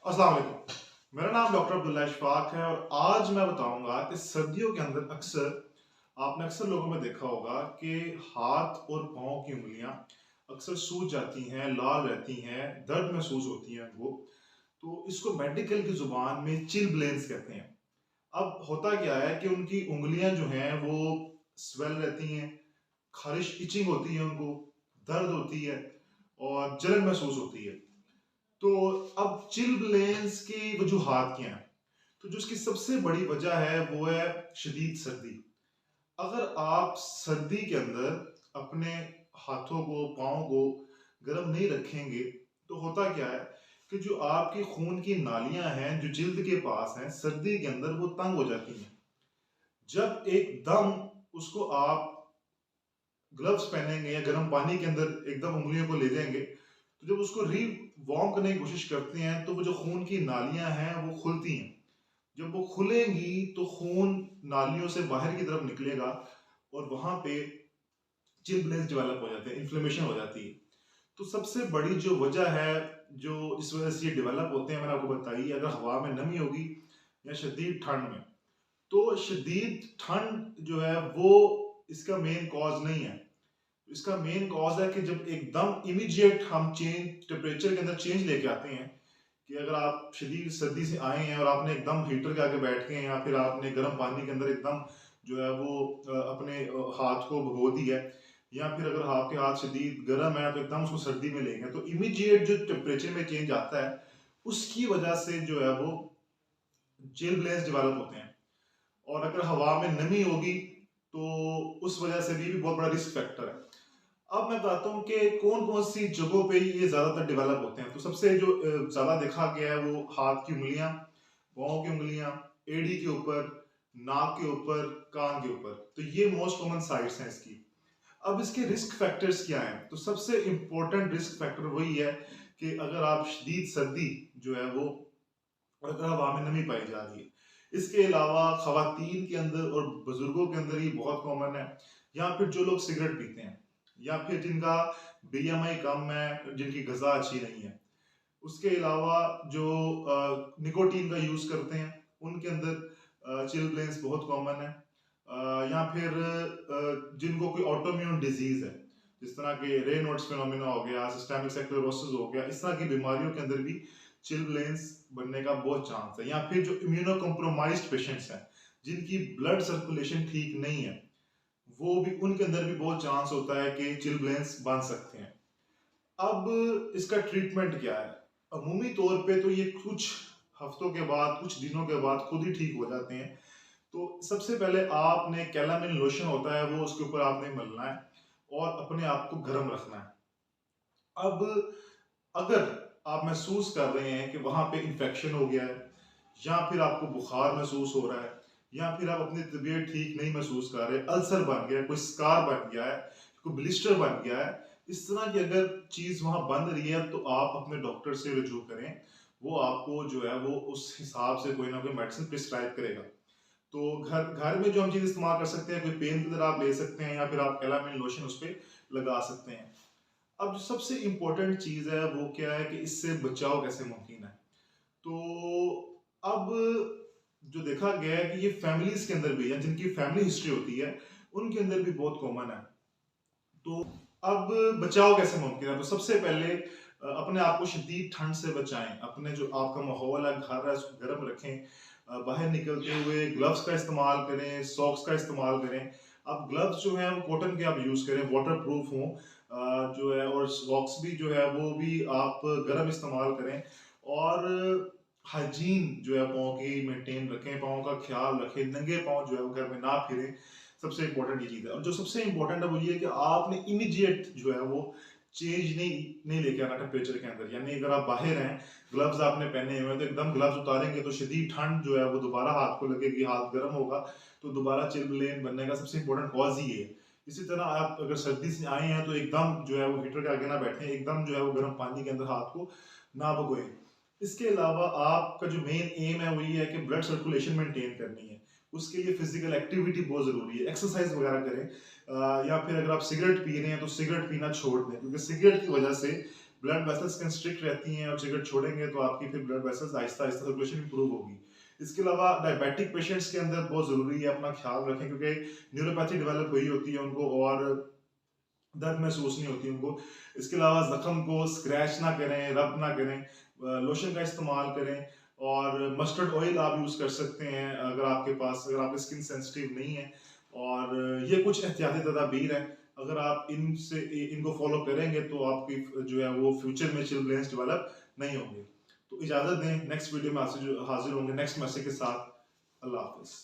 अस्सलाम वालेकुम। मेरा नाम डॉक्टर अब्दुल्ला इशफाक है और आज मैं बताऊंगा कि सर्दियों के अंदर अक्सर आपने अक्सर लोगों में देखा होगा कि हाथ और पाँव की उंगलियां अक्सर सूज जाती हैं, लाल रहती हैं, दर्द महसूस होती हैं वो। तो इसको मेडिकल की जुबान में चिलब्लेंस कहते हैं। अब होता क्या है कि उनकी उंगलियां जो हैं वो स्वेल रहती हैं, खारिश इचिंग होती है उनको, दर्द होती है और जलन महसूस होती है। तो अब चिलब्लेंस की वजूहात क्या हैं? तो जो इसकी सबसे बड़ी वजह है वो है शदीद सर्दी। अगर आप सर्दी के अंदर अपने हाथों को, पाँव को गर्म नहीं रखेंगे तो होता क्या है कि जो आपकी खून की नालियां हैं जो जिल्द के पास हैं, सर्दी के अंदर वो तंग हो जाती हैं। जब एकदम उसको आप ग्लव्स पहनेंगे या गर्म पानी के अंदर एकदम उंगलियों को ले जाएंगे, तो जब उसको री वार्म करने की कोशिश करते हैं तो वो जो खून की नालियां हैं वो खुलती हैं। जब वो खुलेंगी तो खून नालियों से बाहर की तरफ निकलेगा और वहां पे चिलब्लेंस डेवलप हो जाते हैं, इन्फ्लेमेशन हो जाती है। तो सबसे बड़ी जो वजह है जो इस वजह से ये डेवलप होते हैं मैंने आपको बताई, अगर हवा में नमी होगी या शदीद ठंड में। तो शदीद ठंड जो है वो इसका मेन कॉज नहीं है। इसका मेन कॉज है कि जब एकदम इमीडिएट हम चेंज टेम्परेचर के अंदर चेंज लेके आते हैं, कि अगर आप शदीद सर्दी से आए हैं और आपने एकदम हीटर के आगे बैठ गए हैं या फिर आपने गर्म पानी के अंदर एकदम जो है वो अपने हाथ को भगो दिया है, या फिर अगर आपके हाथ शदीद गर्म है तो एकदम उसको सर्दी में लेंगे, तो इमीडिएट जो टेम्परेचर में चेंज आता है उसकी वजह से जो है वो जेल ब्लेंस डेवलप होते हैं। और अगर हवा में नमी होगी तो उस वजह से भी बहुत बड़ा रिस्क फैक्टर है। अब मैं बताता हूँ कि कौन कौन सी जगहों पे ये ज्यादातर डेवलप होते हैं। तो सबसे जो ज्यादा देखा गया है वो हाथ की उंगलियां, पाँव की उंगलियां, एड़ी के ऊपर, नाक के ऊपर, कान के ऊपर। तो ये मोस्ट कॉमन साइट्स हैं इसकी। अब इसके रिस्क फैक्टर्स क्या हैं? तो सबसे इंपॉर्टेंट रिस्क फैक्टर वही है कि अगर आप शदीद सर्दी जो है वो, और अगर हवा में नमी पाई जा रही है। इसके अलावा खवातीन के अंदर और बुजुर्गों के अंदर ये बहुत कॉमन है। या फिर जो लोग सिगरेट पीते हैं, या फिर जिनका बीएमआई कम है, जिनकी गजा अच्छी नहीं है। उसके अलावा जो निकोटीन का यूज करते हैं उनके अंदर चिलब्लेंस बहुत कॉमन है। या फिर जिनको कोई ऑटोम्यून डिजीज है, जिस तरह के रेनॉल्ड्स फिनोमेना हो गया, सिस्टेमिक स्क्लेरोसिस हो गया, इस तरह की बीमारियों के अंदर भी चिलब्लेंस बनने का बहुत चांस है। या फिर जो इम्यूनो कॉम्प्रोमाइज्ड पेशेंट्स हैं, जिनकी ब्लड सर्कुलेशन ठीक नहीं है, वो भी, उनके अंदर भी बहुत चांस होता है कि चिलब्लेंस बन सकते हैं। अब इसका ट्रीटमेंट क्या है? अमूमी तौर पे तो ये कुछ हफ्तों के बाद, कुछ दिनों के बाद खुद ही ठीक हो जाते हैं। तो सबसे पहले आपने कैलामिन लोशन होता है वो उसके ऊपर आपने मलना है और अपने आप को गर्म रखना है। अब अगर आप महसूस कर रहे हैं कि वहां पे इंफेक्शन हो गया है, या फिर आपको बुखार महसूस हो रहा है, या फिर आप अपनी तबीयत ठीक नहीं महसूस कर रहे, अल्सर बन गया है, कोई स्कार बन गया है, कोई ब्लिस्टर बन गया है, इस तरह की अगर चीज वहां बन रही है तो आप अपने डॉक्टर से रुजू करें। वो आपको जो है वो उस हिसाब से कोई ना कोई मेडिसिन प्रिस्क्राइब करेगा। तो घर घर में जो हम चीज इस्तेमाल कर सकते हैं, कोई पेन किलर आप ले सकते हैं या फिर आप कैलामिन लोशन उस पर लगा सकते हैं। अब जो सबसे इम्पोर्टेंट चीज है वो क्या है कि इससे बचाव कैसे मुमकिन है? तो अब जो देखा गया है कि ये फैमिलीज के अंदर भी, या जिनकी फैमिली हिस्ट्री होती है उनके अंदर भी बहुत कॉमन है। तो अब बचाव कैसे मुमकिन है? तो सबसे पहले अपने आप को शदीद ठंड से बचाएं। अपने जो आपका माहौल है, घर है, उसको गर्म रखें। बाहर निकलते हुए ग्लव्स का इस्तेमाल करें, सॉक्स का इस्तेमाल करें। अब ग्लव्स जो है वो कॉटन के आप यूज करें, वाटर प्रूफ हों जो है, और सॉक्स भी जो है वो भी आप गर्म इस्तेमाल करें। और हाइजीन जो है पाँव की मेंटेन रखें, पाँव का ख्याल रखें, नंगे पाँव जो है वो घर में ना फिरें। सबसे इंपॉर्टेंट ये चीज है। और जो सबसे इंपॉर्टेंट है वो ये है कि आपने इमीडिएट जो है वो चेंज नहीं नहीं लेके आना टेम्परेचर के अंदर। यानी अगर आप बाहर हैं, ग्लव्स आपने पहने हुए हैं, तो एकदम ग्लव्स उतारेंगे तो शदीद ठंड जो है वो दोबारा हाथ को लगेगी, हाथ गर्म होगा, तो दोबारा चिलब्लेन बनने का सबसे इंपॉर्टेंट कॉज ही है। इसी तरह आप अगर सर्दी से आए हैं तो एकदम जो है वो हीटर के आगे ना बैठे, एकदम जो है वो गर्म पानी के अंदर हाथ को ना भगोएं। इसके अलावा आपका जो मेन एम है वो ये है कि ब्लड सर्कुलेशन मेंटेन करनी है। उसके लिए फिजिकल एक्टिविटी बहुत जरूरी है, एक्सरसाइज वगैरह करें। या फिर अगर आप सिगरेट पी रहे हैं तो सिगरेट पीना छोड़ दें, क्योंकि सिगरेट की वजह से ब्लड वेसल्स कंस्ट्रिक्ट रहती हैं और सिगरेट छोड़ेंगे तो आपकी फिर blood vessels Aahista Aahista circulation improve होगी। इसके अलावा डायबिटिक पेशेंट्स के अंदर बहुत ज़रूरी है अपना ख्याल रखें, क्योंकि न्यूरोपैथी डेवलप हुई होती है उनको और दर्द महसूस नहीं होती उनको। इसके अलावा ज़ख्म को स्क्रैच ना करें, रब ना करें, लोशन का इस्तेमाल करें और मस्टर्ड ऑयल आप यूज़ कर सकते हैं अगर आपके पास, अगर आपकी स्किन सेंसिटिव नहीं है। और ये कुछ एहतियाती तदाबीर हैं, अगर आप इनको फॉलो करेंगे तो आपकी जो है वो फ्यूचर में चिल्ब्लेंस डेवलप नहीं होंगे। तो इजाज़त दें, नेक्स्ट वीडियो में आपसे जो हाजिर होंगे नेक्स्ट मैसेज के साथ। अल्लाह हाफिज़।